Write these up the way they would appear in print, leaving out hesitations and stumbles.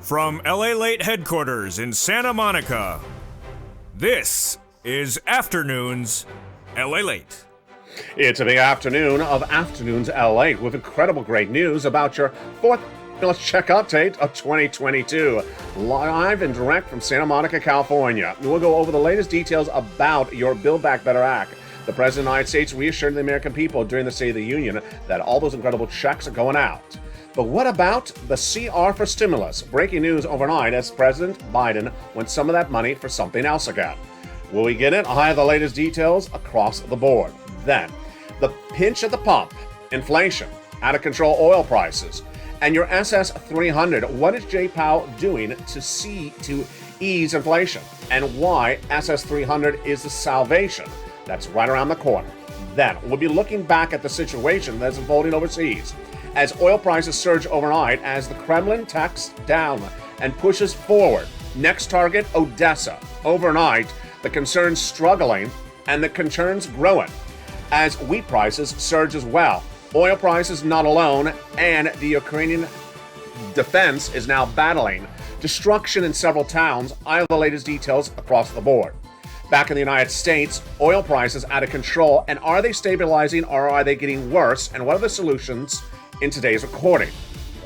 From LALATE headquarters in Santa Monica, this is Afternoons LALATE. It's a big afternoon of Afternoons LA with incredible great news about your fourth stimulus check update of 2022. Live and direct from Santa Monica, California. We'll go over the latest details about your Build Back Better Act. The President of the United States reassured the American people during the State of the Union that all those incredible checks are going out. But what about the CR for stimulus? Breaking news overnight as President Biden wants some of that money for something else again. Will we get it? I have the latest details across the board. Then, the pinch at the pump, inflation, out of control oil prices, and your SS 300. What is Jay Powell doing to ease inflation? And why SS 300 is the salvation that's right around the corner. Then, we'll be looking back at the situation that's unfolding overseas as oil prices surge overnight as the Kremlin tacks down and pushes forward. Next target, Odessa. Overnight, the concerns struggling and the concerns growing as wheat prices surge as well. Oil prices not alone, and the Ukrainian defense is now battling destruction in several towns. I have the latest details across the board. Back in the United States, oil prices out of control, and are they stabilizing or are they getting worse? And what are the solutions in today's recording?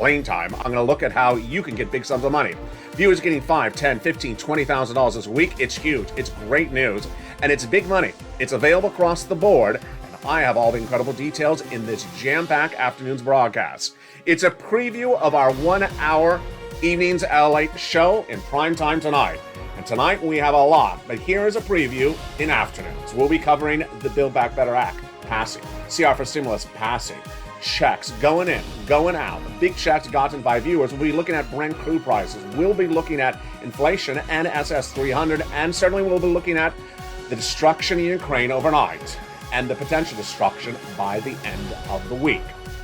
Lane time, I'm going to look at how you can get big sums of money. Viewers getting $5, $10, $15, $20,000 this week. It's huge. It's great news. And it's big money. It's available across the board. And I have all the incredible details in this jam-packed afternoon's broadcast. It's a preview of our 1-hour Evenings LA show in prime time tonight. And tonight we have a lot, but here is a preview in afternoons. We'll be covering the Build Back Better Act passing, CR for stimulus passing, checks going in, going out, big checks gotten by viewers. We'll be looking at Brent crude prices. We'll be looking at inflation and SS 300, and certainly we'll be looking at the destruction in Ukraine overnight and the potential destruction by the end of the week.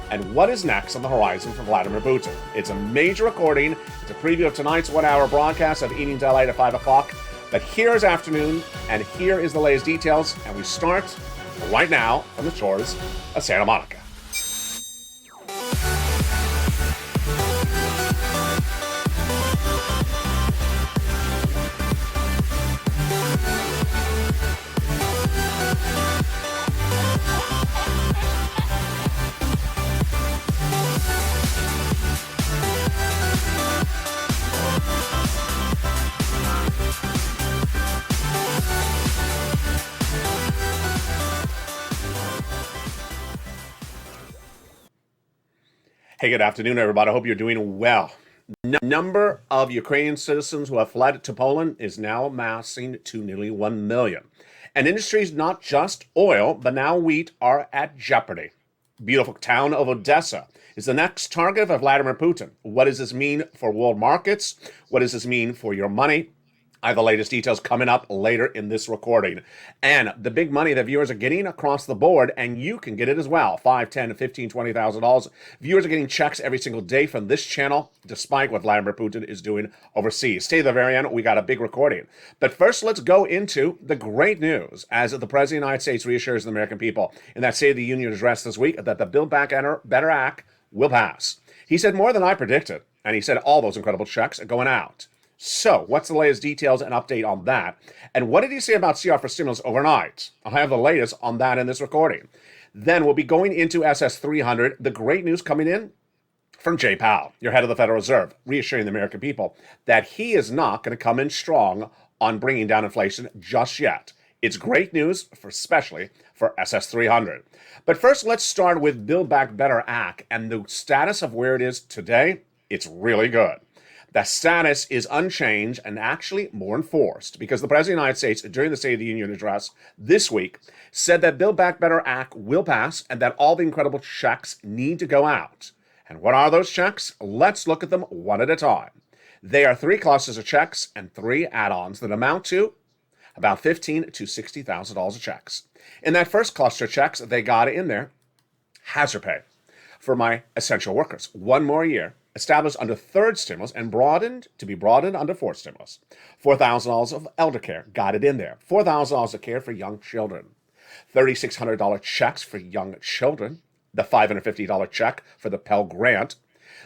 And what is next on the horizon for Vladimir Putin? It's a major recording. It's a preview of tonight's 1-hour broadcast of Evenings LA at 5 o'clock. But here's afternoon, and here is the latest details. And we start right now from the shores of Santa Monica. Hey, good afternoon, everybody. I hope you're doing well. Number of Ukrainian citizens who have fled to Poland is now amassing to nearly 1 million. And industries not just oil, but now wheat are at jeopardy. Beautiful town of Odessa is the next target of Vladimir Putin. What does this mean for world markets? What does this mean for your money? I have the latest details coming up later in this recording. And the big money that viewers are getting across the board, and you can get it as well. $5, $10, $15, $20,000. Viewers are getting checks every single day from this channel, despite what Vladimir Putin is doing overseas. Stay to the very end. We got a big recording. But first, let's go into the great news as the President of the United States reassures the American people in that State of the Union address this week that the Build Back Better Act will pass. He said more than I predicted, and he said all those incredible checks are going out. So, what's the latest details and update on that? And what did he say about CR for stimulus overnight? I'll have the latest on that in this recording. Then we'll be going into SS 300. The great news coming in from Jay Powell, your head of the Federal Reserve, reassuring the American people that he is not going to come in strong on bringing down inflation just yet. It's great news, especially for SS 300. But first, let's start with Build Back Better Act and the status of where it is today. It's really good. The status is unchanged and actually more enforced because the President of the United States, during the State of the Union address this week, said that Build Back Better Act will pass and that all the incredible checks need to go out. And what are those checks? Let's look at them one at a time. They are 3 clusters of checks and 3 add-ons that amount to about $15,000 to $60,000 of checks. In that first cluster of checks, they got in there hazard pay for my essential workers. 1 more year. Established under third stimulus and broadened under fourth stimulus. $4,000 of elder care, got it in there. $4,000 of care for young children. $3,600 checks for young children. The $550 check for the Pell Grant.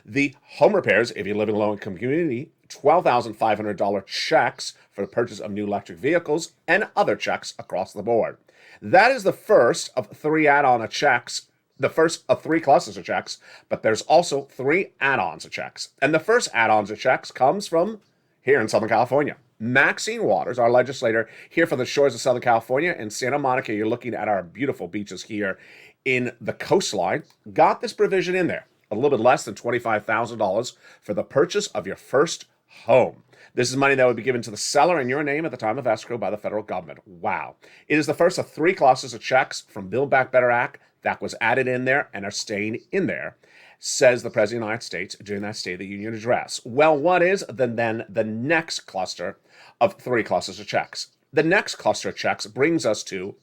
The home repairs, if you live in a low-income community, $12,500 checks for the purchase of new electric vehicles and other checks across the board. That is the first of three add-on checks, the first of three clusters of checks, but there's also three add-ons of checks. And the first add-ons of checks comes from here in Southern California. Maxine Waters, our legislator here from the shores of Southern California in Santa Monica, you're looking at our beautiful beaches here in the coastline, got this provision in there, a little bit less than $25,000 for the purchase of your first home. This is money that would be given to the seller in your name at the time of escrow by the federal government. Wow. It is the first of three clusters of checks from Build Back Better Act that was added in there and are staying in there, says the President of the United States during that State of the Union address. Well, what is then the next cluster of three clusters of checks? The next cluster of checks brings us to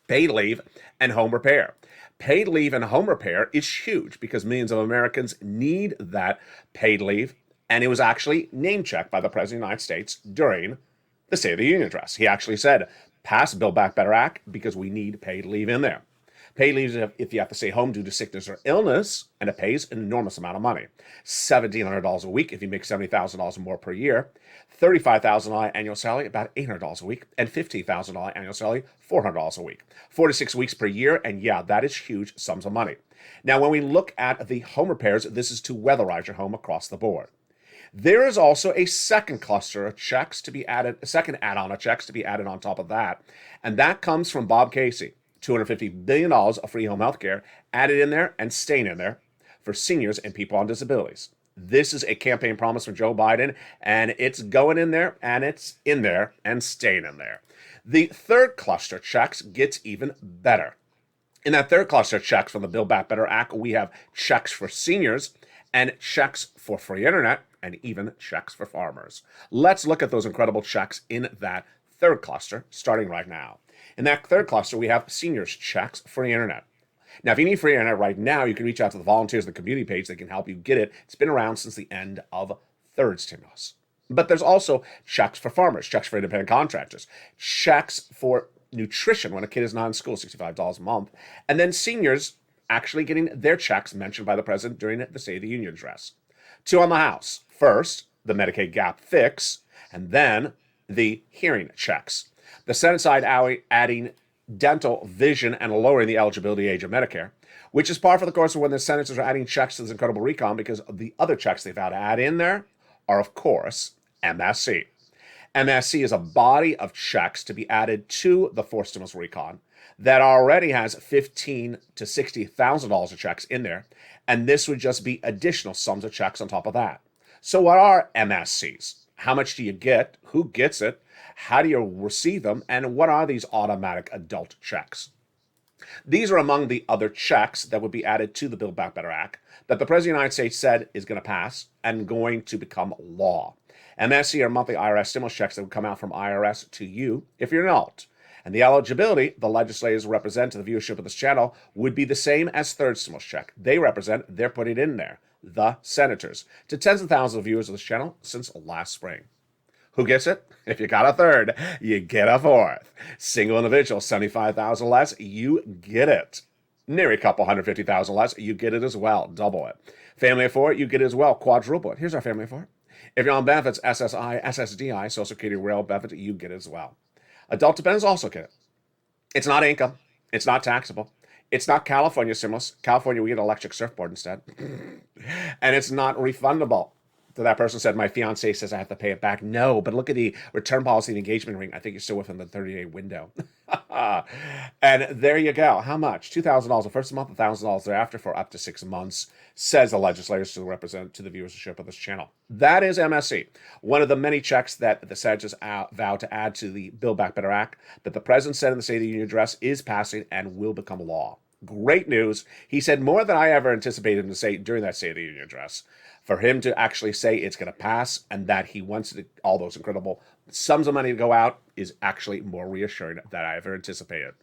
paid leave and home repair. Paid leave and home repair is huge because millions of Americans need that paid leave, and it was actually name-checked by the President of the United States during the State of the Union address. He actually said, pass Build Back Better Act because we need paid leave in there. Paid leave is if you have to stay home due to sickness or illness, and it pays an enormous amount of money. $1,700 a week if you make $70,000 or more per year. $35,000 annual salary, about $800 a week. And $15,000 annual salary, $400 a week. 46 weeks per year, and yeah, that is huge sums of money. Now, when we look at the home repairs, this is to weatherize your home across the board. There is also a second cluster of checks to be added, a second add-on of checks to be added on top of that, and that comes from Bob Casey. $250 billion of free home health care added in there and staying in there for seniors and people on disabilities. This is a campaign promise from Joe Biden, and it's going in there, and it's in there, and staying in there. The third cluster checks gets even better. In that third cluster checks from the Build Back Better Act, we have checks for seniors and checks for free internet and even checks for farmers. Let's look at those incredible checks in that third cluster, starting right now. In that third cluster, we have seniors checks, free internet. Now, if you need free internet right now, you can reach out to the volunteers of the community page that can help you get it. It's been around since the end of third stimulus. But there's also checks for farmers, checks for independent contractors, checks for nutrition when a kid is not in school, $65 a month, and then seniors actually getting their checks mentioned by the president during the State of the Union address. Two on the House. First, the Medicaid gap fix, and then the hearing checks. The Senate side adding dental, vision, and lowering the eligibility age of Medicare, which is par for the course of when the senators are adding checks to this incredible recon because of the other checks they've had to add in there are, of course, MSC. MSC is a body of checks to be added to the fourth stimulus recon that already has $15,000 to $60,000 of checks in there, and this would just be additional sums of checks on top of that. So what are MSCs? How much do you get? Who gets it? How do you receive them? And what are these automatic adult checks? These are among the other checks that would be added to the Build Back Better Act that the President of the United States said is going to pass and going to become law. MSC are monthly IRS stimulus checks that would come out from IRS to you if you're an adult. And the eligibility the legislators represent to the viewership of this channel would be the same as third stimulus check. They represent, they're putting in there, the senators, to tens of thousands of viewers of this channel since last spring. Who gets it? If you got a third, you get a fourth. Single individual, $75,000 less, you get it. Near a couple $150,000 less, you get it as well. Double it. Family of four, you get it as well. Quadruple it. Here's our family of four. If you're on benefits, SSI, SSDI, Social Security, Rail benefit, you get it as well. Adult dependents also get it. It's not income. It's not taxable. It's not California stimulus. California, we get an electric surfboard instead. And it's not refundable. So that person said, my fiance says I have to pay it back. No, but look at the return policy and engagement ring. I think you're still within the 30-day window. And there you go. How much? $2,000 the first month, $1,000 thereafter for up to 6 months, says the legislators to represent to the viewership of this channel. That is MSC, one of the many checks that the senators vowed to add to the Build Back Better Act that the president said in the State of the Union address is passing and will become law. Great news. He said more than I ever anticipated him to say during that State of the Union address. For him to actually say it's going to pass and that he wants all those incredible sums of money to go out is actually more reassuring than I ever anticipated.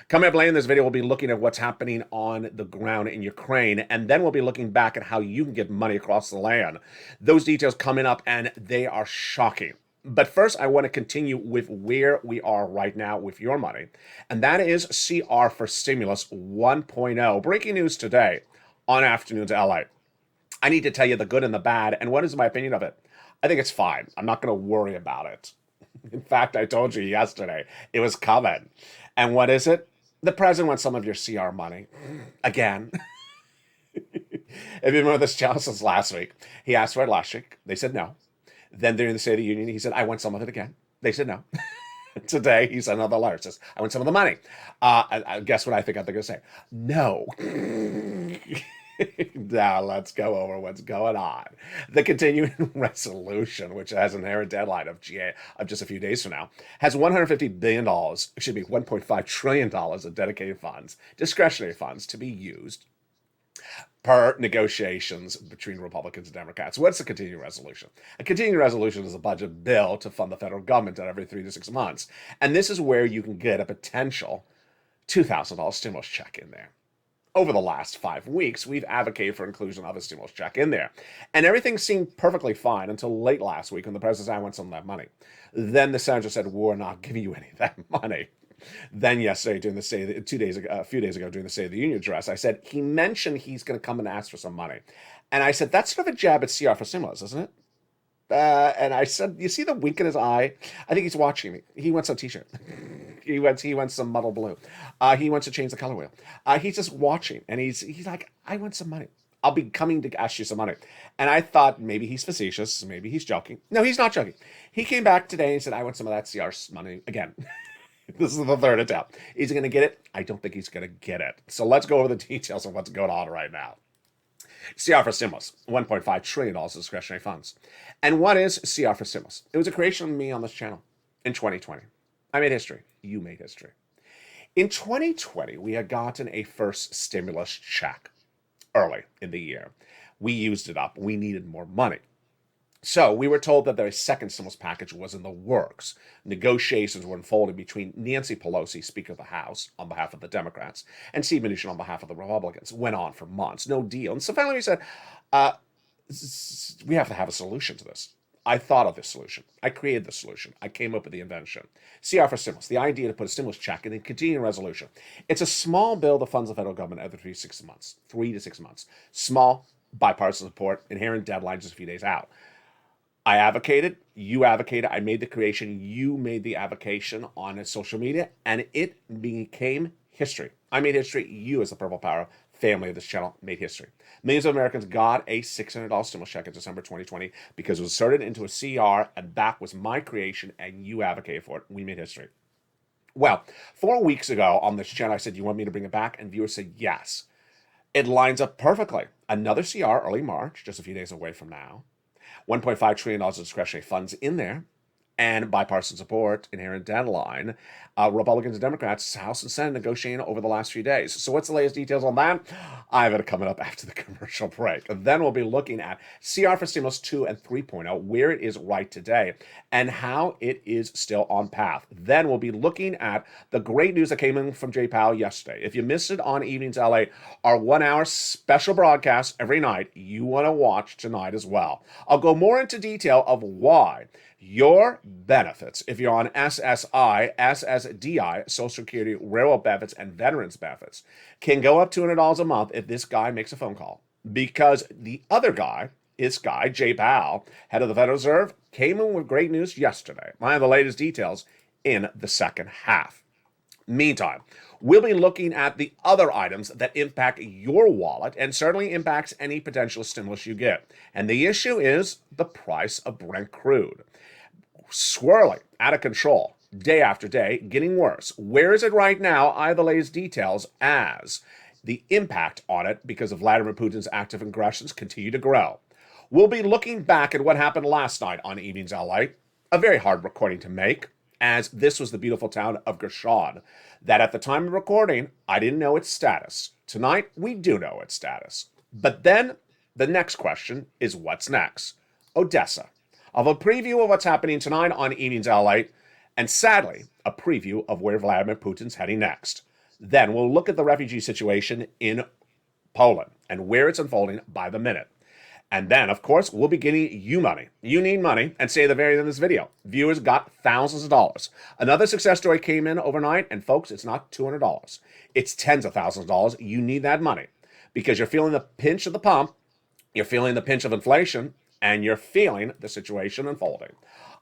Coming up later in this video, we'll be looking at what's happening on the ground in Ukraine, and then we'll be looking back at how you can get money across the land. Those details coming up, and they are shocking. But first, I want to continue with where we are right now with your money, and that is CR for Stimulus 1.0. Breaking news today on Afternoons LA. I need to tell you the good and the bad. And what is my opinion of it? I think it's fine. I'm not going to worry about it. In fact, I told you yesterday it was coming. And what is it? The president wants some of your CR money. Again. If you remember this challenge since last week, he asked for it last week. They said no. Then during the State of the Union, he said, I want some of it again. They said no. Today, he sent another letter. Says, I want some of the money. Guess what I think they're going to say? No. Now, let's go over what's going on. The continuing resolution, which has an inherent deadline of just a few days from now, has $150 billion, should be $1.5 trillion of dedicated funds, discretionary funds, to be used per negotiations between Republicans and Democrats. What's a continuing resolution? A continuing resolution is a budget bill to fund the federal government every 3 to 6 months. And this is where you can get a potential $2,000 stimulus check in there. Over the last 5 weeks, we've advocated for inclusion of a stimulus check in there. And everything seemed perfectly fine until late last week when the president said, I want some of that money. Then the senator said, we're not giving you any of that money. Then yesterday, during the a few days ago, during the State of the Union address, I said, he mentioned he's going to come and ask for some money. And I said, that's sort of a jab at CR for stimulus, isn't it? And I said, you see the wink in his eye? I think he's watching me. He wants a t-shirt. He wants some muddle blue. He wants to change the color wheel. He's just watching, and he's like, I want some money. I'll be coming to ask you some money. And I thought maybe he's facetious, maybe he's joking. No, he's not joking. He came back today and said, I want some of that CR money again. This is the third attempt. Is he going to get it? I don't think he's going to get it. So let's go over the details of what's going on right now. CR for stimulus, $1.5 trillion of discretionary funds. And what is CR for stimulus? It was a creation of me on this channel in 2020. I made history. You made history. In 2020, we had gotten a first stimulus check early in the year. We used it up. We needed more money. So we were told that the second stimulus package was in the works. Negotiations were unfolding between Nancy Pelosi, Speaker of the House, on behalf of the Democrats, and Steve Mnuchin on behalf of the Republicans. Went on for months. No deal. And so finally we said, we have to have a solution to this. I thought of this solution. I created the solution. I came up with the invention. CR for stimulus, the idea to put a stimulus check and then continuing resolution. It's a small bill that funds the federal government every 3 to 6 months. Small, bipartisan support, inherent deadline just a few days out. I advocated, you advocated, I made the creation, you made the avocation on social media, and it became history. I made history, you as the Purple Power family of this channel made history. Millions of Americans got a $600 stimulus check in December 2020 because it was inserted into a CR, and that was my creation, and you advocated for it. We made history. Well, 4 weeks ago on this channel, I said, you want me to bring it back? And viewers said yes. It lines up perfectly. Another CR early March, just a few days away from now. $1.5 trillion of discretionary funds in there, and bipartisan support, inherent deadline. Republicans and Democrats, House and Senate negotiating over the last few days. So what's the latest details on that? I have it coming up after the commercial break. Then we'll be looking at CR for Stimulus 2 and 3.0, where it is right today, and how it is still on path. Then we'll be looking at the great news that came in from Jay Powell yesterday. If you missed it on Evenings LA, our 1 hour special broadcast every night, you want to watch tonight as well. I'll go more into detail of why your benefits, if you're on SSI, SSDI, Social Security, Railroad benefits, and Veterans benefits, can go up $200 a month if this guy makes a phone call. Because the other guy, Jay Powell, head of the Federal Reserve, came in with great news yesterday. I have the latest details in the second half. Meantime, we'll be looking at the other items that impact your wallet and certainly impacts any potential stimulus you get. And the issue is the price of Brent crude. Swirling, out of control, day after day, getting worse. Where is it right now? I have the latest details as the impact on it because of Vladimir Putin's active aggressions continue to grow. We'll be looking back at what happened last night on Evenings LA, a very hard recording to make, as this was the beautiful town of Gershon, that at the time of recording, I didn't know its status. Tonight, we do know its status. But then, the next question is what's next? Odessa. Of a preview of what's happening tonight on Evenings LA, and sadly, a preview of where Vladimir Putin's heading next. Then we'll look at the refugee situation in Poland and where it's unfolding by the minute. And then, of course, we'll be getting you money. You need money, and say the very end of this video. Viewers got thousands of dollars. Another success story came in overnight, and folks, it's not $200. It's tens of thousands of dollars. You need that money because you're feeling the pinch of the pump You're feeling the pinch of inflation, and you're feeling the situation unfolding.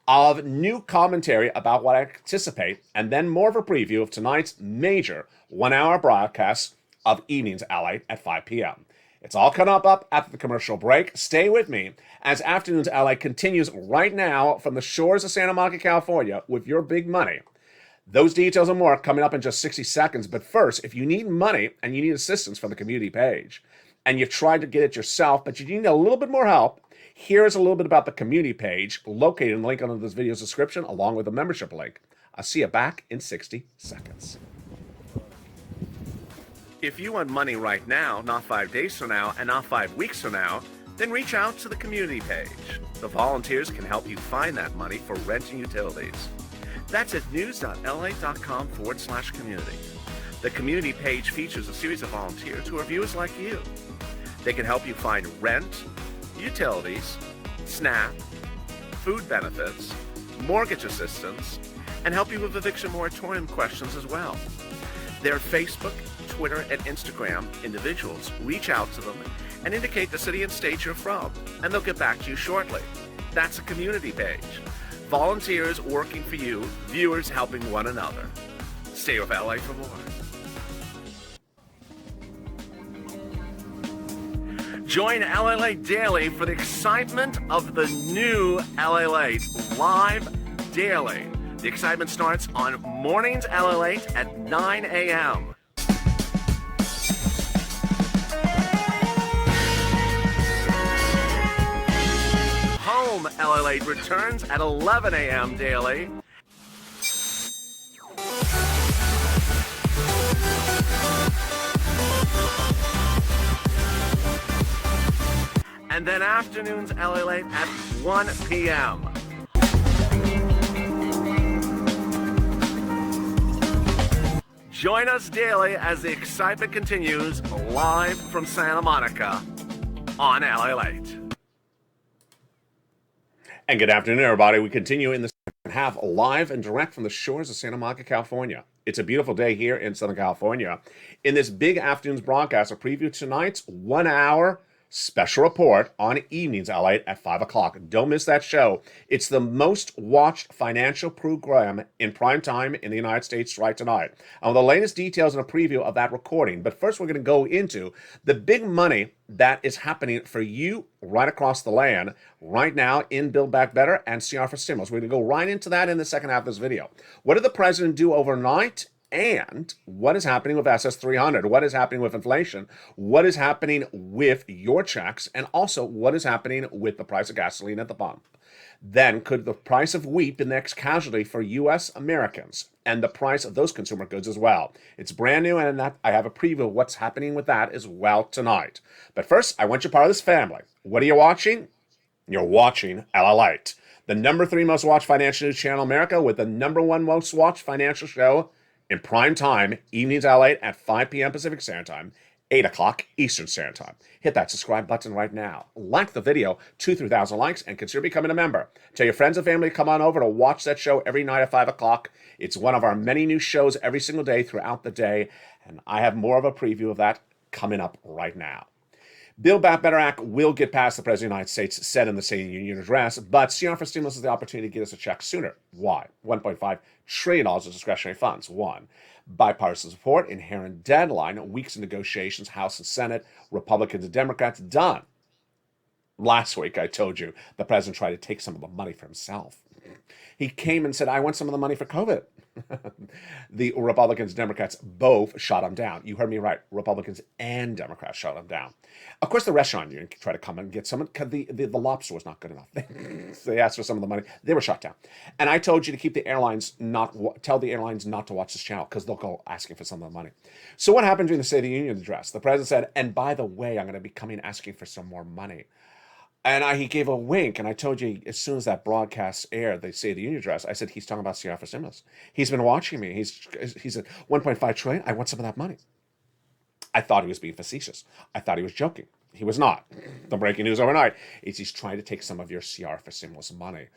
Of new commentary about what I anticipate, and then more of a preview of tonight's major 1 hour broadcast of Evenings LA at 5 p.m. It's all coming up after the commercial break. Stay with me as Afternoons LA continues right now from the shores of Santa Monica, California with your big money. Those details and more coming up in just 60 seconds. But first, if you need money and you need assistance from the community page, and you've tried to get it yourself, but you need a little bit more help, here's a little bit about the community page located in the link under this video's description, along with a membership link. I'll see you back in 60 seconds. If you want money right now, not 5 days from now, and not 5 weeks from now, then reach out to the community page. The volunteers can help you find that money for rent and utilities. That's at news.la.com/community. The community page features a series of volunteers who are viewers like you. They can help you find rent, utilities, SNAP, food benefits, mortgage assistance, and help you with eviction moratorium questions as well. Their Facebook, Twitter, and Instagram individuals reach out to them and indicate the city and state you're from, and they'll get back to you shortly. That's a community page. Volunteers working for you, viewers helping one another. Stay with LA for more. Join LALATE Daily for the excitement of the new LALATE live daily. The excitement starts on mornings LALATE at 9 a.m. Home LALATE returns at 11 a.m. daily. And then Afternoons LALATE at 1 p.m. Join us daily as the excitement continues live from Santa Monica on LALATE. And good afternoon, everybody. We continue in the second half live and direct from the shores of Santa Monica, California. It's a beautiful day here in Southern California. In this big afternoon's broadcast, a preview tonight's 1 hour special report on Evenings LA at 5 o'clock. Don't miss that show. It's the most watched financial program in prime time in the United States right tonight. And the latest details and a preview of that recording. But first, we're going to go into the big money that is happening for you right across the land right now in Build Back Better and CR for Stimulus. We're going to go right into that in the second half of this video. What did the president do overnight? And what is happening with SS300? What is happening with inflation? What is happening with your checks? And also, what is happening with the price of gasoline at the pump? Then, could the price of wheat be the next casualty for U.S. Americans and the price of those consumer goods as well? It's brand new, and I have a preview of what's happening with that as well tonight. But first, I want you part of this family. What are you watching? You're watching LALATE, the number 3 most watched financial news channel in America, with the number 1 most watched financial show in prime time, Evenings LA at 5 p.m. Pacific Standard Time, 8 o'clock Eastern Standard Time. Hit that subscribe button right now. Like the video, 2,000-3,000 likes, and consider becoming a member. Tell your friends and family to come on over to watch that show every night at 5 o'clock. It's one of our many new shows every single day throughout the day, and I have more of a preview of that coming up right now. Build Back Better Act will get past the President of the United States said in the State of the Union address, but CR for Stimulus is the opportunity to get us a check sooner. Why? $1.5 trillion of discretionary funds. 1. Bipartisan support, inherent deadline, weeks of negotiations, House and Senate, Republicans and Democrats, done. Last week, I told you the president tried to take some of the money for himself. He came and said, I want some of the money for COVID. The Republicans and Democrats both shot him down. You heard me right. Republicans and Democrats shot him down. Of course, the restaurant union tried to come and get some, because the lobster was not good enough. They asked for some of the money. They were shot down. And I told you to keep the airlines tell the airlines not to watch this channel, because they'll go asking for some of the money. So what happened during the State of the Union address? The president said, and by the way, I'm going to be coming asking for some more money. And he gave a wink, and I told you as soon as that broadcast aired, the State of the Union address, I said, he's talking about CR for Stimulus. He's been watching me. He's at $1.5 trillion. I want some of that money. I thought he was being facetious. I thought he was joking. He was not. The breaking news overnight is he's trying to take some of your CR for Stimulus money.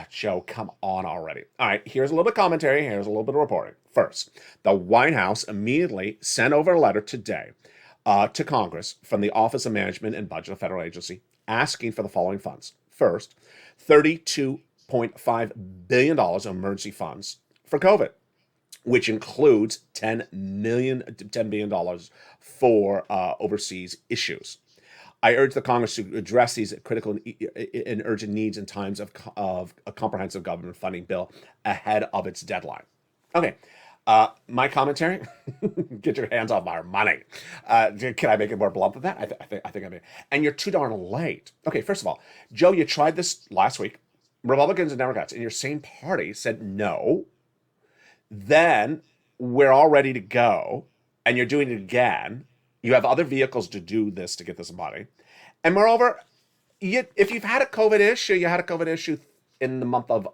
Joe, come on already. All right, here's a little bit of commentary. Here's a little bit of reporting. First, the White House immediately sent over a letter today to Congress from the Office of Management and Budget of Federal Agency, asking for the following funds. First, $32.5 billion of emergency funds for COVID, which includes $10 billion for overseas issues. I urge the Congress to address these critical and urgent needs in times of a comprehensive government funding bill ahead of its deadline. Okay, my commentary: get your hands off our money. Can I make it more blunt than that? I think I may. And you're too darn late. Okay, first of all, Joe, you tried this last week. Republicans and Democrats in your same party said no. Then we're all ready to go, and you're doing it again. You have other vehicles to do this to get this money. And moreover, if you've had a COVID issue, you had a COVID issue in the month of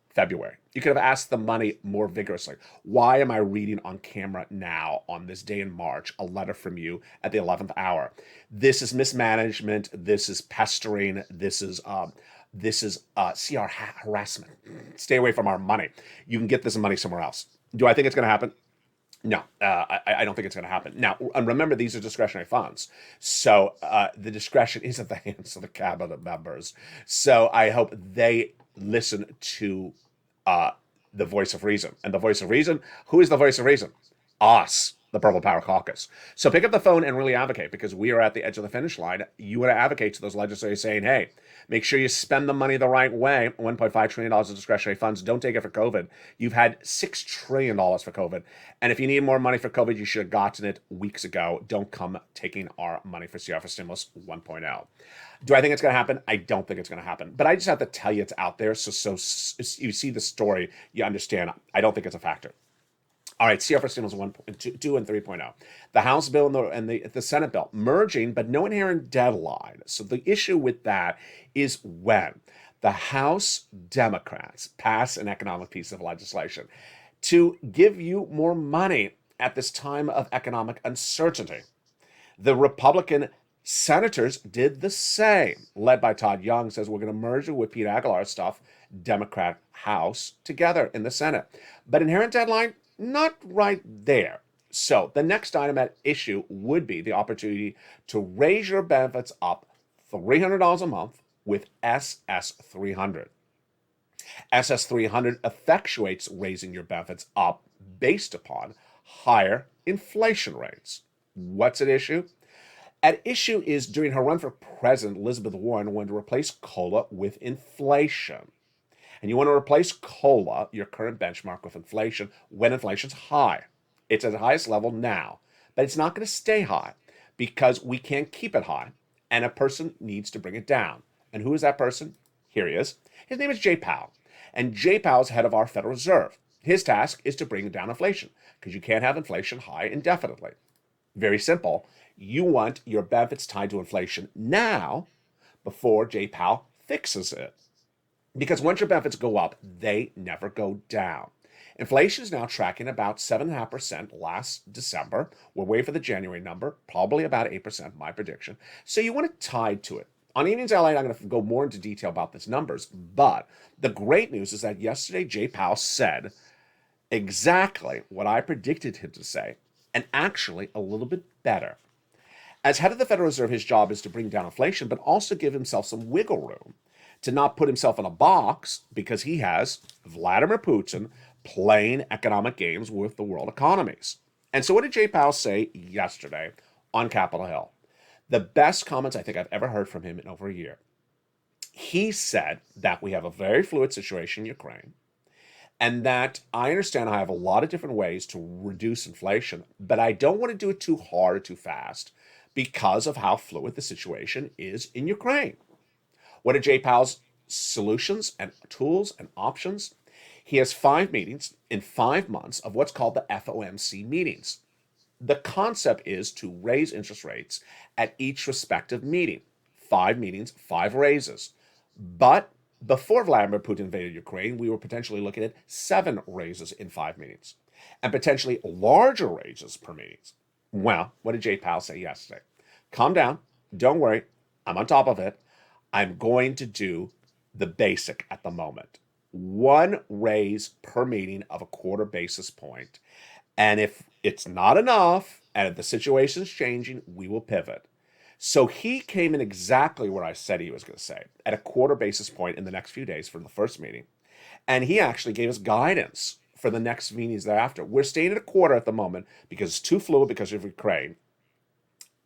February. You could have asked the money more vigorously. Why am I reading on camera now, on this day in March, a letter from you at the 11th hour? This is mismanagement. This is pestering. This is CR harassment. Stay away from our money. You can get this money somewhere else. Do I think it's going to happen? No, I don't think it's going to happen. Now, and remember, these are discretionary funds. So the discretion is at the hands of the cabinet members. So I hope they listen to the voice of reason. And the voice of reason, who is the voice of reason? Us, the Purple Power Caucus. So pick up the phone and really advocate, because we are at the edge of the finish line. You want to advocate to those legislators saying, hey, make sure you spend the money the right way. $1.5 trillion of discretionary funds. Don't take it for COVID. You've had $6 trillion for COVID. And if you need more money for COVID, you should have gotten it weeks ago. Don't come taking our money for CR for Stimulus 1.0. Do I think it's going to happen? I don't think it's going to happen. But I just have to tell you it's out there. So you see the story, you understand. I don't think it's a factor. All right, CR for Stimulus 1.2 and 3.0. The House bill and the Senate bill merging, but no inherent deadline. So the issue with that is when the House Democrats pass an economic piece of legislation to give you more money at this time of economic uncertainty. The Republican senators did the same, led by Todd Young, says we're going to merge it with Pete Aguilar's stuff, Democrat House, together in the Senate. But inherent deadline, not right there. So the next item at issue would be the opportunity to raise your benefits up $300 a month with SS300. SS300 effectuates raising your benefits up based upon higher inflation rates. What's at issue? At issue is during her run for president, Elizabeth Warren wanted to replace COLA with inflation. And you want to replace COLA, your current benchmark, with inflation when inflation's high. It's at the highest level now, but it's not going to stay high because we can't keep it high, and a person needs to bring it down. And who is that person? Here he is. His name is Jay Powell, and Jay Powell is head of our Federal Reserve. His task is to bring down inflation because you can't have inflation high indefinitely. Very simple. You want your benefits tied to inflation now before Jay Powell fixes it. Because once your benefits go up, they never go down. Inflation is now tracking about 7.5% last December. We're waiting for the January number, probably about 8%, my prediction. So you want it tied to it. On Evenings LA, I'm going to go more into detail about these numbers, but the great news is that yesterday Jay Powell said exactly what I predicted him to say, and actually a little bit better. As head of the Federal Reserve, his job is to bring down inflation, but also give himself some wiggle room to not put himself in a box because he has Vladimir Putin playing economic games with the world economies. And so what did Jay Powell say yesterday on Capitol Hill? The best comments I think I've ever heard from him in over a year. He said that we have a very fluid situation in Ukraine, and that I understand I have a lot of different ways to reduce inflation, but I don't want to do it too hard or too fast because of how fluid the situation is in Ukraine. What are Jay Powell's solutions and tools and options? He has 5 meetings in 5 months of what's called the FOMC meetings. The concept is to raise interest rates at each respective meeting. 5 meetings, 5 raises. But before Vladimir Putin invaded Ukraine, we were potentially looking at 7 raises in 5 meetings and potentially larger raises per meeting. Well, what did Jay Powell say yesterday? Calm down. Don't worry. I'm on top of it. I'm going to do the basic at the moment. 1 raise per meeting of a 1/4 basis point. And if it's not enough, And if the situation's changing, we will pivot. So he came in exactly where I said he was going to say, at a quarter basis point in the next few days for the first meeting. And he actually gave us guidance for the next meetings thereafter. We're staying at a quarter at the moment because it's too fluid because of Ukraine.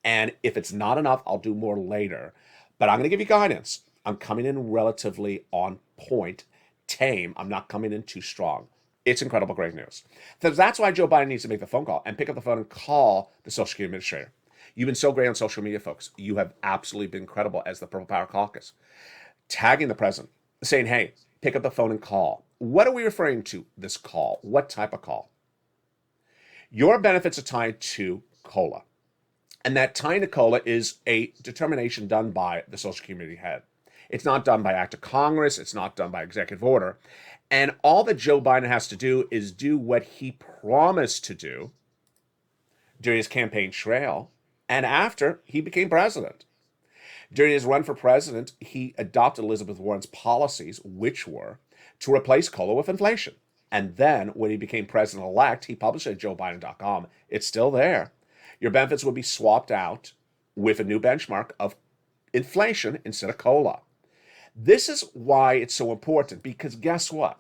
And if it's not enough, I'll do more later. But I'm going to give you guidance. I'm coming in relatively on point, tame. I'm not coming in too strong. It's incredible, great news. So that's why Joe Biden needs to make the phone call and pick up the phone and call the Social Security Administrator. You've been so great on social media, folks. You have absolutely been incredible as the Purple Power Caucus. Tagging the president, saying, hey, pick up the phone and call. What are we referring to, this call? What type of call? Your benefits are tied to COLA. And that tying to COLA is a determination done by the Social Security head. It's not done by act of Congress. It's not done by executive order. And all that Joe Biden has to do is do what he promised to do during his campaign trail and after he became president. During his run for president, he adopted Elizabeth Warren's policies, which were to replace COLA with inflation. And then when he became president-elect, he published it at joebiden.com. It's still there. Your benefits would be swapped out with a new benchmark of inflation instead of COLA. This is why it's so important, because guess what?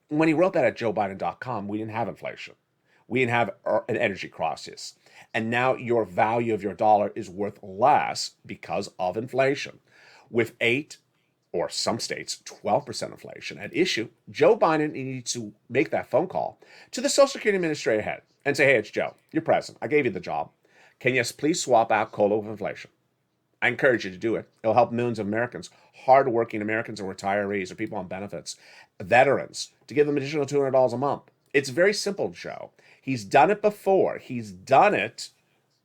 When he wrote that at joebiden.com, we didn't have inflation. We didn't have an energy crisis. And now your value of your dollar is worth less because of inflation. With 8 or some states, 12% inflation at issue, Joe Biden needs to make that phone call to the Social Security Administrator head and say, hey, it's Joe, you're president. I gave you the job. Can you please swap out COLA with inflation? I encourage you to do it. It'll help millions of Americans, hardworking Americans or retirees or people on benefits, veterans, to give them additional $200 a month. It's very simple, Joe. He's done it before. He's done it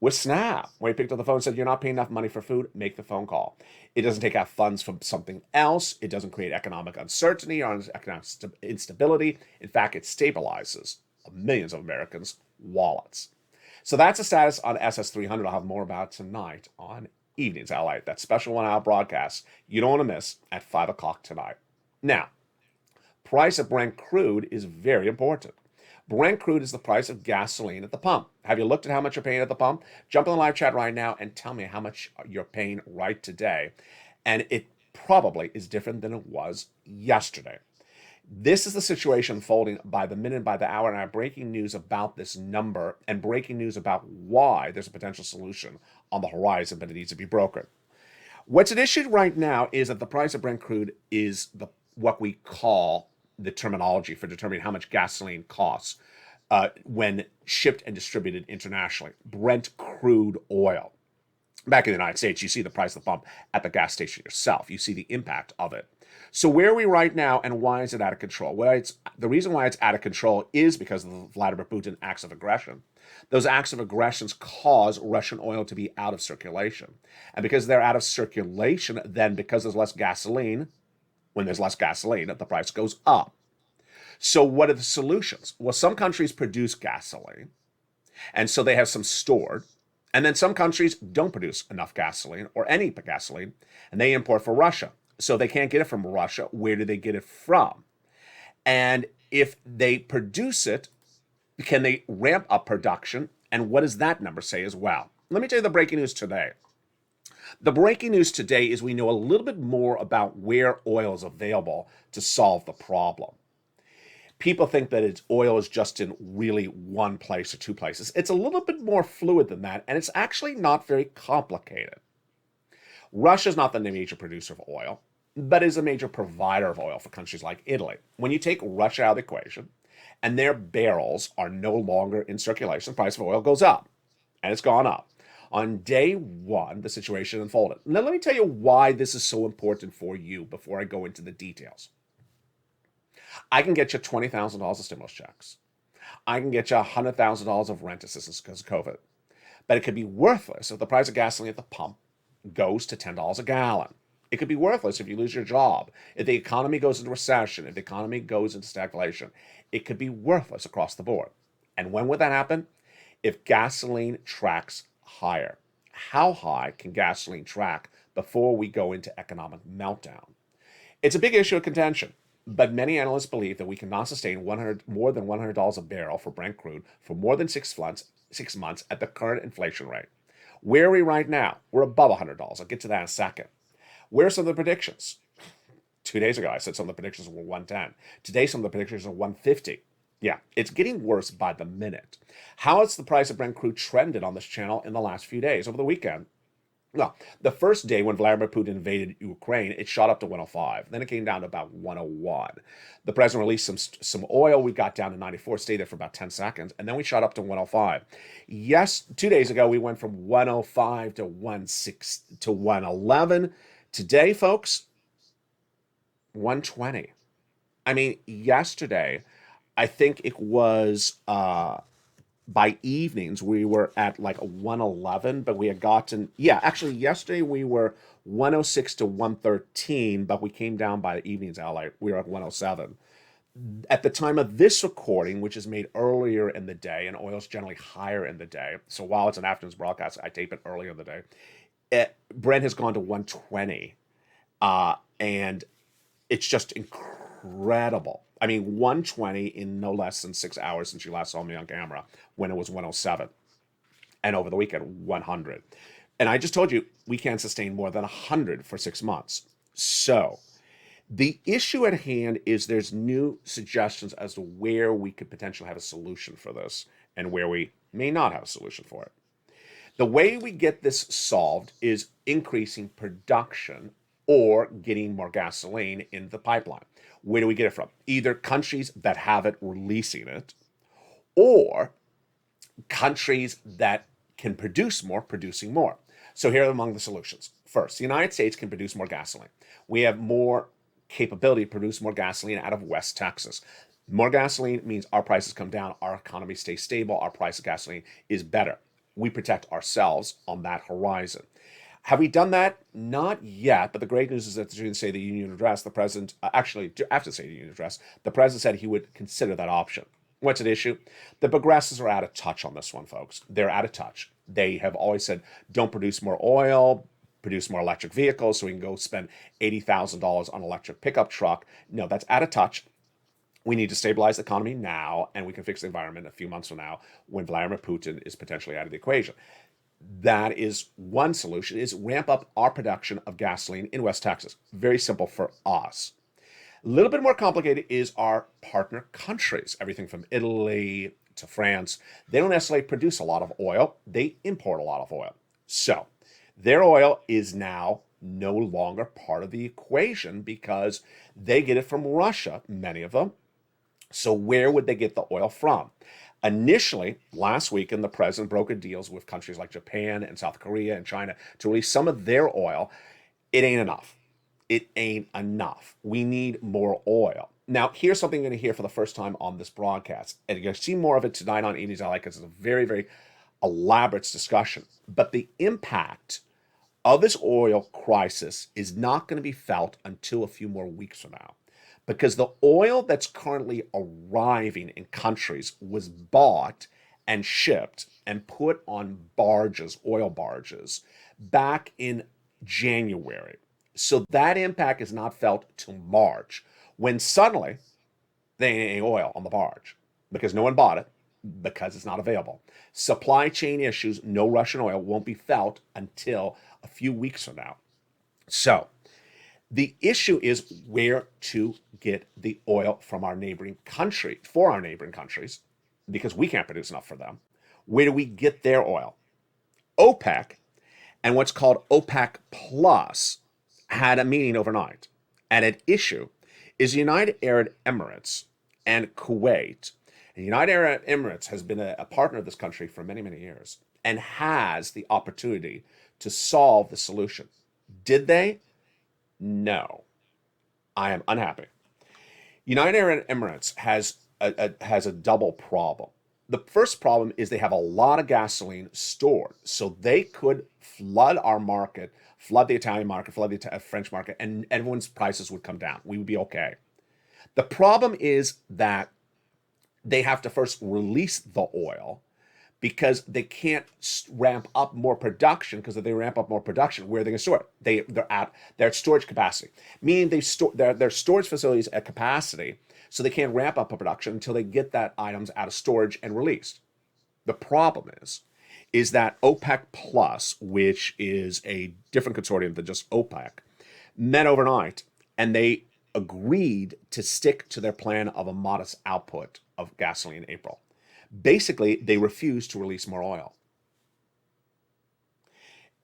with SNAP. When he picked up the phone and said, you're not paying enough money for food, make the phone call. It doesn't take out funds from something else. It doesn't create economic uncertainty or economic instability. In fact, it stabilizes millions of Americans' wallets. So that's the status on SS300. I'll have more about it tonight on Evenings LALATE, that special 1 hour broadcast you don't want to miss at 5 o'clock tonight. Now, price of Brent crude is very important. Brent crude is the price of gasoline at the pump. Have you looked at how much you're paying at the pump? Jump in the live chat right now and tell me how much you're paying right today. And it probably is different than it was yesterday. This is the situation unfolding by the minute, by the hour, and I have breaking news about this number and breaking news about why there's a potential solution on the horizon, but it needs to be brokered. What's at issue right now is that the price of Brent crude is what we call the terminology for determining how much gasoline costs when shipped and distributed internationally. Brent crude oil. Back in the United States, you see the price of the pump at the gas station yourself. You see the impact of it. So where are we right now, and why is it out of control? Well, the reason why it's out of control is because of the Vladimir Putin acts of aggression. Those acts of aggressions cause Russian oil to be out of circulation. And because they're out of circulation, then because there's less gasoline, when there's less gasoline, the price goes up. So what are the solutions? Well, some countries produce gasoline, and so they have some stored. And then some countries don't produce enough gasoline or any gasoline, and they import from Russia. So they can't get it from Russia. Where do they get it from? And if they produce it, can they ramp up production? And what does that number say as well? Let me tell you the breaking news today. The breaking news today is we know a little bit more about where oil is available to solve the problem. People think that oil is just in really one place or two places. It's a little bit more fluid than that, and it's actually not very complicated. Russia's not the major producer of oil, but is a major provider of oil for countries like Italy. When you take Russia out of the equation, and their barrels are no longer in circulation, the price of oil goes up, and it's gone up. On day one, the situation unfolded. Now, let me tell you why this is so important for you before I go into the details. I can get you $20,000 of stimulus checks. I can get you $100,000 of rent assistance because of COVID. But it could be worthless if the price of gasoline at the pump goes to $10 a gallon. It could be worthless if you lose your job, if the economy goes into recession, if the economy goes into stagflation. It could be worthless across the board. And when would that happen? If gasoline tracks higher. How high can gasoline track before we go into economic meltdown? It's a big issue of contention. But many analysts believe that we cannot sustain more than $100 a barrel for Brent crude for more than 6 months at the current inflation rate. Where are we right now? We're above $100. I'll get to that in a second. Where are some of the predictions? 2 days ago, I said some of the predictions were 110. Today, some of the predictions are 150. Yeah, it's getting worse by the minute. How has the price of Brent crude trended on this channel in the last few days over the weekend? Well, the first day when Vladimir Putin invaded Ukraine, it shot up to 105. Then it came down to about 101. The president released some oil. We got down to 94, stayed there for about 10 seconds, and then we shot up to 105. Yes, 2 days ago we went from 105 to 16 to 111. Today, folks, 120. I mean, yesterday, I think it was by evenings, we were at like a 111, but we had gotten, actually yesterday we were 106 to 113, but we came down by the evenings, we were at 107. At the time of this recording, which is made earlier in the day, and oil's generally higher in the day, so while it's an afternoon's broadcast, I tape it earlier in the day, Brent has gone to 120, and it's just incredible. I mean, 120 in no less than 6 hours since you last saw me on camera when it was 107. And over the weekend, 100. And I just told you, we can't sustain more than 100 for 6 months. So the issue at hand is there's new suggestions as to where we could potentially have a solution for this and where we may not have a solution for it. The way we get this solved is increasing production or getting more gasoline in the pipeline. Where do we get it from? Either countries that have it releasing it, or countries that can produce more, producing more. So here are among the solutions. First, the United States can produce more gasoline. We have more capability to produce more gasoline out of West Texas. More gasoline means our prices come down, our economy stays stable, our price of gasoline is better. We protect ourselves on that horizon. Have we done that? Not yet, but the great news is that during the State of the Union address, the president, after the State of the Union address, the president said he would consider that option. What's at issue? The progressives are out of touch on this one, folks. They're out of touch. They have always said, don't produce more oil, produce more electric vehicles so we can go spend $80,000 on an electric pickup truck. No, that's out of touch. We need to stabilize the economy now, and we can fix the environment a few months from now when Vladimir Putin is potentially out of the equation. That is one solution, is ramp up our production of gasoline in West Texas. Very simple for us. A little bit more complicated is our partner countries, everything from Italy to France. They don't necessarily produce a lot of oil. They import a lot of oil. So their oil is now no longer part of the equation because they get it from Russia, many of them. So where would they get the oil from? Initially, last weekend, the president brokered deals with countries like Japan and South Korea and China to release some of their oil. It ain't enough. It ain't enough. We need more oil. Now, here's something you're going to hear for the first time on this broadcast. And you're going to see more of it tonight on Evenings I Like, because it's a very, very elaborate discussion. But the impact of this oil crisis is not going to be felt until a few more weeks from now. Because the oil that's currently arriving in countries was bought and shipped and put on barges, oil barges, back in January. So that impact is not felt till March, when suddenly there ain't any oil on the barge because no one bought it, because it's not available. Supply chain issues, no Russian oil, won't be felt until a few weeks from now. So the issue is where to get the oil from our neighboring country, for our neighboring countries, because we can't produce enough for them. Where do we get their oil? OPEC and what's called OPEC Plus had a meeting overnight. And at issue is United Arab Emirates and Kuwait. And United Arab Emirates has been a partner of this country for many, many years and has the opportunity to solve the solution. Did they? No. I am unhappy. United Arab Emirates has a double problem. The first problem is they have a lot of gasoline stored, so they could flood our market, flood the Italian market, flood the French market, and everyone's prices would come down. We would be okay. The problem is that they have to first release the oil because they can't ramp up more production, because if they ramp up more production, where are they going to store it? They're at storage capacity, meaning they store their storage facilities at capacity, so they can't ramp up production until they get that items out of storage and released. The problem is that OPEC Plus, which is a different consortium than just OPEC, met overnight and they agreed to stick to their plan of a modest output of gasoline in April. Basically, they refused to release more oil.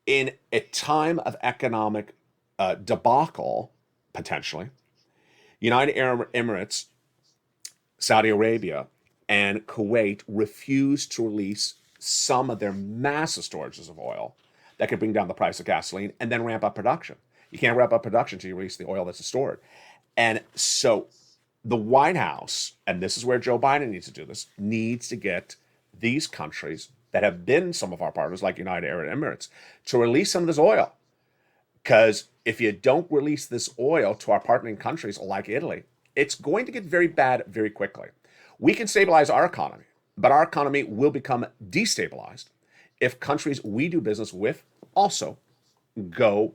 In a time of economic debacle, potentially, United Arab Emirates, Saudi Arabia, and Kuwait refused to release some of their massive storages of oil that could bring down the price of gasoline and then ramp up production. You can't ramp up production until you release the oil that's stored. And so the White House, and this is where Joe Biden needs to do this, needs to get these countries that have been some of our partners, like United Arab Emirates, to release some of this oil. Because if you don't release this oil to our partnering countries like Italy, it's going to get very bad very quickly. We can stabilize our economy, but our economy will become destabilized if countries we do business with also go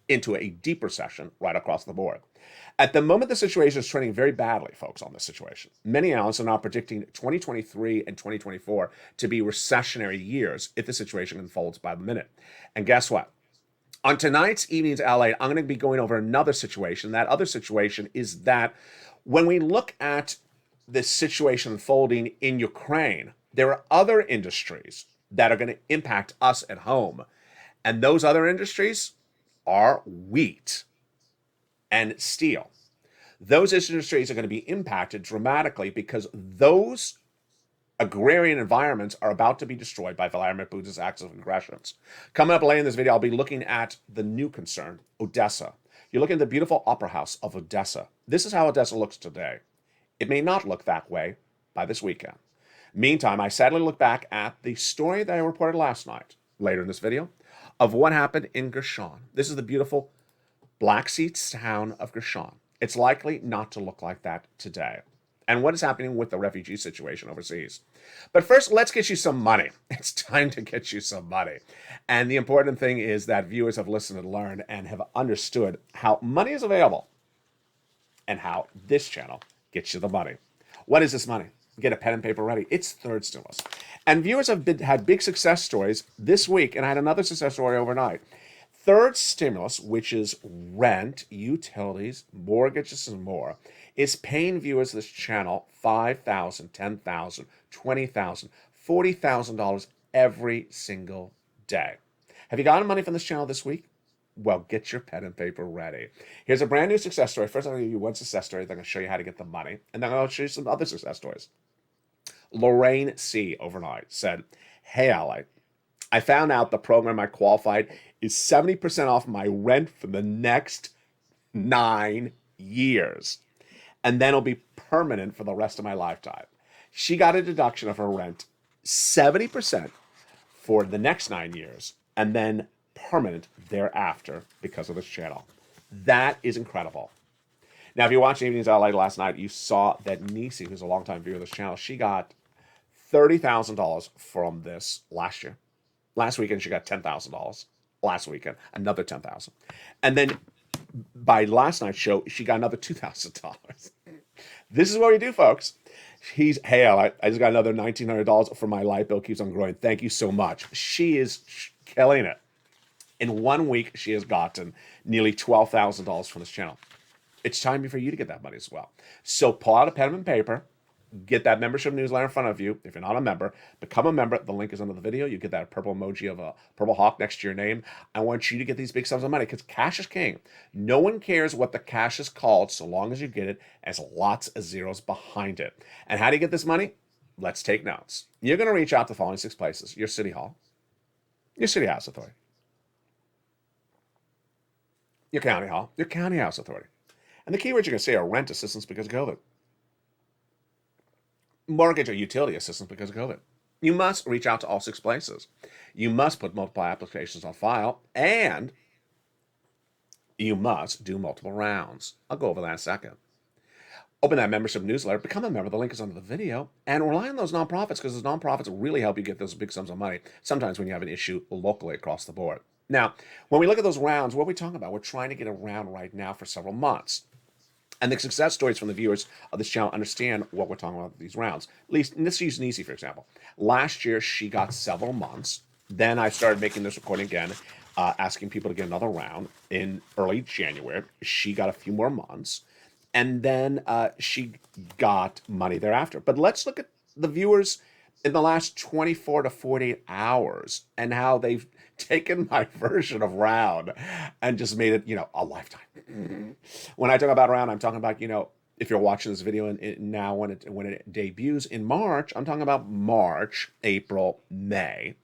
into a deep recession right across the board. At the moment, the situation is trending very badly, folks, on this situation. Many analysts are now predicting 2023 and 2024 to be recessionary years if the situation unfolds by the minute. And guess what? On tonight's evening's LA, I'm going to be going over another situation. That other situation is that when we look at this situation unfolding in Ukraine, there are other industries that are going to impact us at home. And those other industries are wheat and steel. Those industries are going to be impacted dramatically because those agrarian environments are about to be destroyed by Vladimir Putin's acts of aggressions. Coming up later in this video, I'll be looking at the new concern, Odessa. You're looking at the beautiful opera house of Odessa. This is how Odessa looks today. It may not look that way by this weekend. Meantime, I sadly look back at the story that I reported last night, later in this video, of what happened in Gershon. This is the beautiful Black Sea town of Gershon. It's likely not to look like that today. And what is happening with the refugee situation overseas. But first, let's get you some money. It's time to get you some money. And the important thing is that viewers have listened and learned and have understood how money is available and how this channel gets you the money. What is this money? Get a pen and paper ready. It's third stimulus. And viewers have had big success stories this week, and I had another success story overnight. Third stimulus, which is rent, utilities, mortgages, and more, is paying viewers of this channel $5,000, $10,000, $20,000, $40,000 every single day. Have you gotten money from this channel this week? Well, get your pen and paper ready. Here's a brand new success story. First, I'm going to give you one success story. Then I'm going to show you how to get the money. And then I'm going to show you some other success stories. Lorraine C. overnight said, "Hey, Ally, I found out the program I qualified is 70% off my rent for the next 9 years. And then it'll be permanent for the rest of my lifetime." She got a deduction of her rent, 70% for the next 9 years, and then permanent thereafter because of this channel. That is incredible. Now, if you watched Evenings LA last night, you saw that Nisi, who's a longtime viewer of this channel, she got $30,000 from this last year. Last weekend, she got $10,000. Last weekend, another $10,000. And then by last night's show, she got another $2,000. This is what we do, folks. Hey, I just got another $1,900 for my light bill. Keeps on growing. Thank you so much. She is killing it. In 1 week, she has gotten nearly $12,000 from this channel. It's time for you to get that money as well. So pull out a pen and paper, get that membership newsletter in front of you. If you're not a member, become a member. The link is under the video. You get that purple emoji of a purple hawk next to your name. I want you to get these big sums of money because cash is king. No one cares what the cash is called so long as you get it as lots of zeros behind it. And how do you get this money? Let's take notes. You're going to reach out to the following 6 places: your city hall, your city house authority, your county hall, your county house authority. And the keywords you're going to say are rent assistance because of COVID, mortgage or utility assistance because of COVID. You must reach out to all 6 places. You must put multiple applications on file, and you must do multiple rounds. I'll go over that in a second. Open that membership newsletter, become a member. The link is under the video, and rely on those nonprofits because those nonprofits really help you get those big sums of money sometimes when you have an issue locally across the board. Now, when we look at those rounds, what are we talking about? We're trying to get a round right now for several months. And the success stories from the viewers of this channel understand what we're talking about with these rounds. At least, let's use Nisi, for example. Last year, she got several months. Then I started making this recording again, asking people to get another round in early January. She got a few more months. And then she got money thereafter. But let's look at the viewers in the last 24 to 48 hours and how they've taken my version of round and just made it, a lifetime. When I talk about round, I'm talking about, if you're watching this video now when it debuts in March, I'm talking about March, April, May,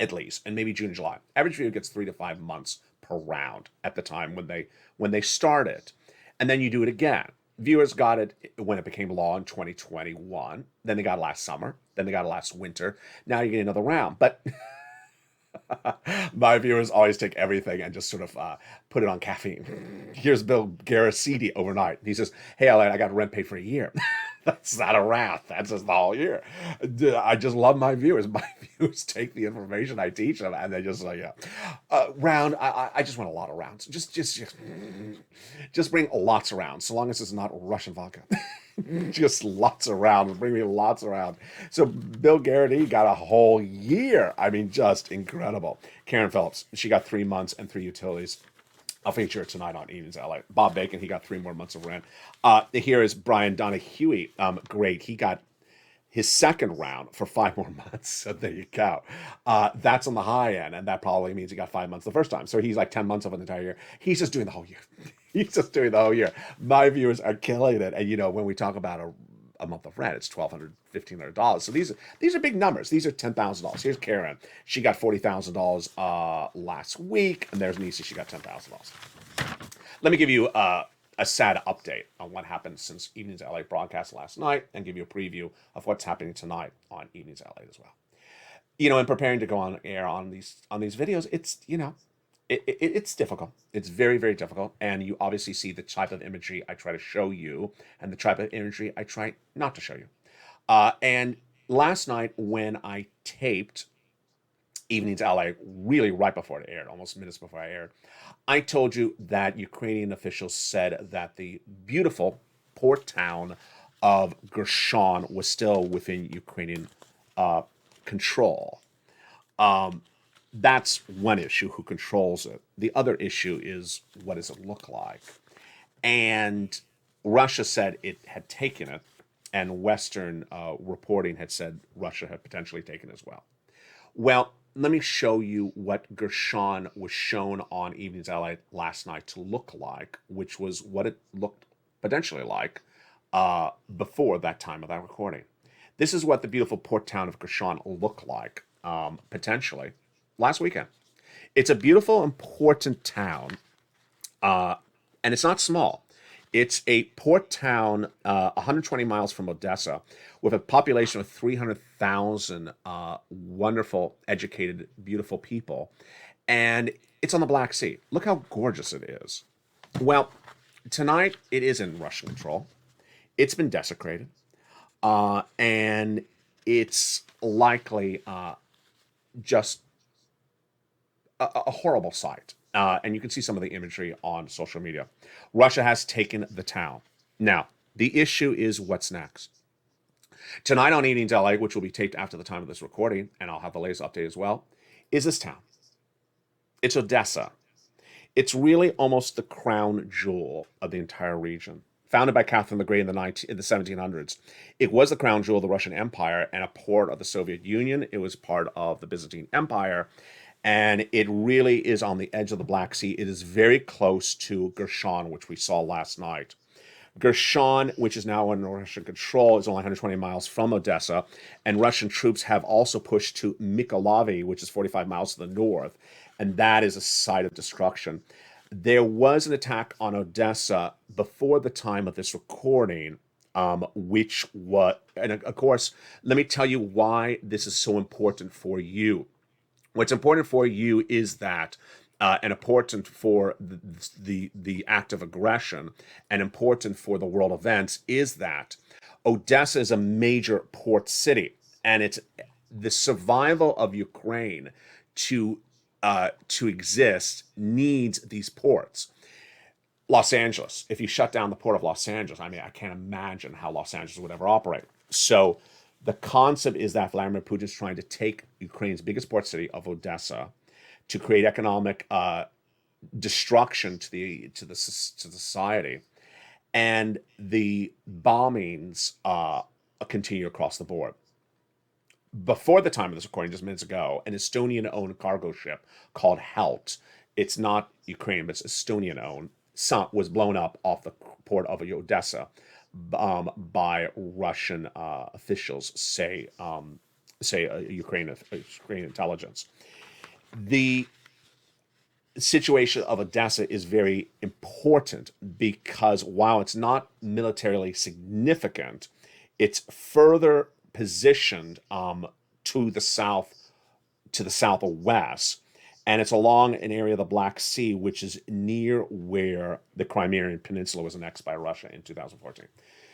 at least, and maybe June and July. Average viewer gets 3 to 5 months per round at the time when they start it. And then you do it again. Viewers got it when it became law in 2021. Then they got it last summer. Then they got it last winter. Now you get another round. But my viewers always take everything and just sort of put it on caffeine. Here's Bill Garacidi overnight. He says, "Hey, I got rent paid for a year." That's not a round. That's just the whole year. I just love my viewers. My viewers take the information I teach them, and they just like, yeah. Round. I just want a lot of rounds. Just bring lots of rounds, so long as it's not Russian vodka. Just lots of rounds. Bring me lots of rounds. So Bill Garrity got a whole year. I mean, just incredible. Karen Phillips, she got 3 months and 3 utilities. I'll feature it tonight on Evenings LA. Bob Bacon, he got 3 more months of rent. Here is Brian Donahue. Great. He got his second round for 5 more months. So there you go. That's on the high end, and that probably means he got 5 months the first time. So he's like 10 months of an entire year. He's just doing the whole year. He's just doing the whole year. My viewers are killing it. And, when we talk about a month of rent, it's $1,200, $1,500. So these are big numbers. These are $10,000. Here's Karen. She got $40,000 last week, and there's Nisi. She got $10,000. Let me give you a sad update on what happened since Evenings LA broadcast last night, and give you a preview of what's happening tonight on Evenings LA as well. In preparing to go on air on these videos, it's it's difficult. It's very, very difficult. And you obviously see the type of imagery I try to show you and the type of imagery I try not to show you. And last night when I taped Evenings LA, really right before it aired, almost minutes before I aired, I told you that Ukrainian officials said that the beautiful port town of Gershon was still within Ukrainian control. That's one issue, who controls it. The other issue is, what does it look like? And Russia said it had taken it, and Western reporting had said Russia had potentially taken it as well. Well, let me show you what Gershon was shown on Evenings LA last night to look like, which was what it looked potentially like before that time of that recording. This is what the beautiful port town of Gershon looked like, potentially, last weekend. It's a beautiful, important town, and it's not small. It's a port town 120 miles from Odessa, with a population of 300,000 wonderful, educated, beautiful people. And it's on the Black Sea. Look how gorgeous it is. Well, tonight it is in Russian control. It's been desecrated. And it's likely just a horrible sight. And you can see some of the imagery on social media. Russia has taken the town. Now, the issue is what's next. Tonight on Evenings LA, which will be taped after the time of this recording, and I'll have the latest update as well, is this town. It's Odessa. It's really almost the crown jewel of the entire region. Founded by Catherine the Great in the 1700s, it was the crown jewel of the Russian Empire and a port of the Soviet Union. It was part of the Byzantine Empire, and it really is on the edge of the Black Sea. It is very close to Gershon, which we saw last night. Gershon, which is now under Russian control, is only 120 miles from Odessa, and Russian troops have also pushed to Mykolaiv, which is 45 miles to the north, and that is a site of destruction. There was an attack on Odessa before the time of this recording, which was, and of course, let me tell you why this is so important for you. What's important for you is that and important for the act of aggression and important for the world events is that Odessa is a major port city, and it's the survival of Ukraine to exist needs these ports. Los Angeles, if you shut down the port of Los Angeles, I mean, I can't imagine how Los Angeles would ever operate. So the concept is that Vladimir Putin is trying to take Ukraine's biggest port city of Odessa to create economic destruction to the society, and the bombings continue across the board. Before the time of this recording, just minutes ago, an Estonian-owned cargo ship called Halt, it's not Ukraine, but it's Estonian-owned, was blown up off the port of Odessa by Russian officials, say Ukrainian intelligence. The situation of Odessa is very important because while it's not militarily significant, it's further positioned to the southwest, and it's along an area of the Black Sea, which is near where the Crimean Peninsula was annexed by Russia in 2014.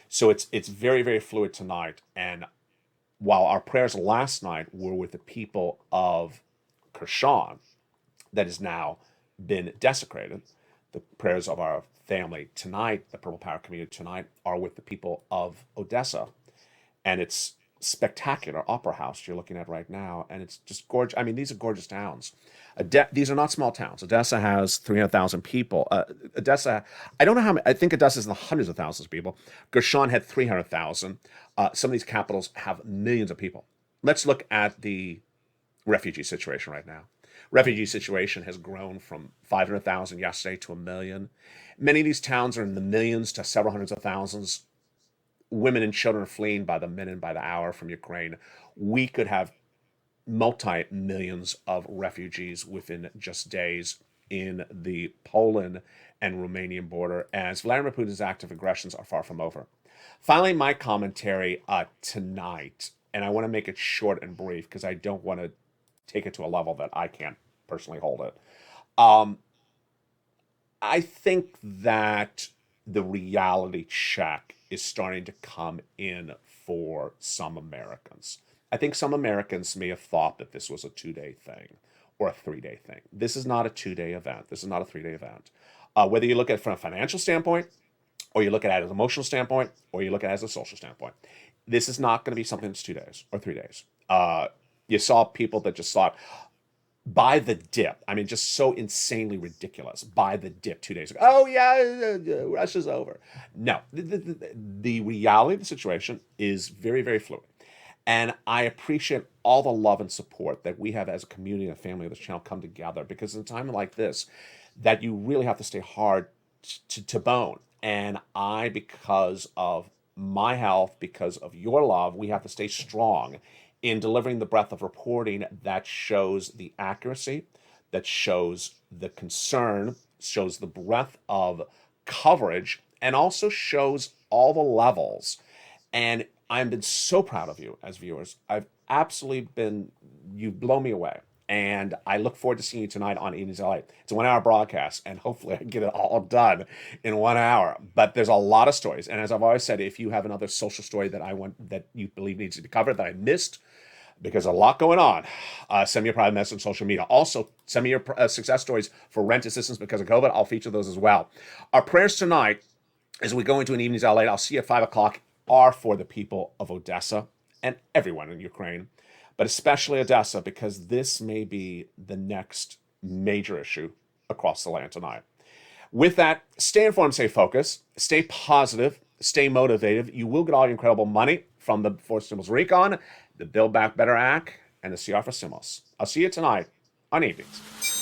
So it's very, very fluid tonight. And while our prayers last night were with the people of Kherson, that has now been desecrated, the prayers of our family tonight, the Purple Power community tonight, are with the people of Odessa. And it's spectacular opera house you're looking at right now, and it's just gorgeous. I mean, these are gorgeous towns. These are not small towns. Odessa has 300,000 people. Odessa, I don't know how many, I think Odessa is in the hundreds of thousands of people. Gershon had 300,000. Some of these capitals have millions of people. Let's look at the refugee situation right now. Refugee situation has grown from 500,000 yesterday to 1 million. Many of these towns are in the millions to several hundreds of thousands. Women and children are fleeing by the minute, by the hour from Ukraine. We could have multi-millions of refugees within just days in the Poland and Romanian border, as Vladimir Putin's active aggressions are far from over. Finally, my commentary tonight, and I want to make it short and brief because I don't want to take it to a level that I can't personally hold it. I think that the reality check is starting to come in for some Americans. I think some Americans may have thought that this was a 2-day thing or a 3-day thing. This is not a 2-day event. This is not a 3-day event. Whether you look at it from a financial standpoint, or you look at it as an emotional standpoint, or you look at it as a social standpoint, this is not going to be something that's 2 days or 3 days. You saw people that just thought, buy the dip. I mean, just so insanely ridiculous. Buy the dip 2 days ago. Oh, yeah, Russia's over. No, the reality of the situation is very, very fluid. And I appreciate all the love and support that we have as a community and a family of this channel come together, because in a time like this, that you really have to stay hard to bone. And because of my health, because of your love, we have to stay strong in delivering the breadth of reporting that shows the accuracy, that shows the concern, shows the breadth of coverage, and also shows all the levels. And I've been so proud of you as viewers. You've blown me away. And I look forward to seeing you tonight on Evenings LA. It's a 1-hour broadcast, and hopefully I can get it all done in 1 hour. But there's a lot of stories. And as I've always said, if you have another social story that you believe needs to be covered that I missed, because a lot going on, send me a private message on social media. Also, send me your success stories for rent assistance because of COVID. I'll feature those as well. Our prayers tonight, as we go into an Evenings LA, I'll see you at 5 o'clock, are for the people of Odessa and everyone in Ukraine, but especially Odessa, because this may be the next major issue across the land tonight. With that, stay informed, stay focused, stay positive, stay motivated. You will get all your incredible money from the Four Stimulus Recon, the Build Back Better Act, and the CR for Stimulus. I'll see you tonight on Evenings.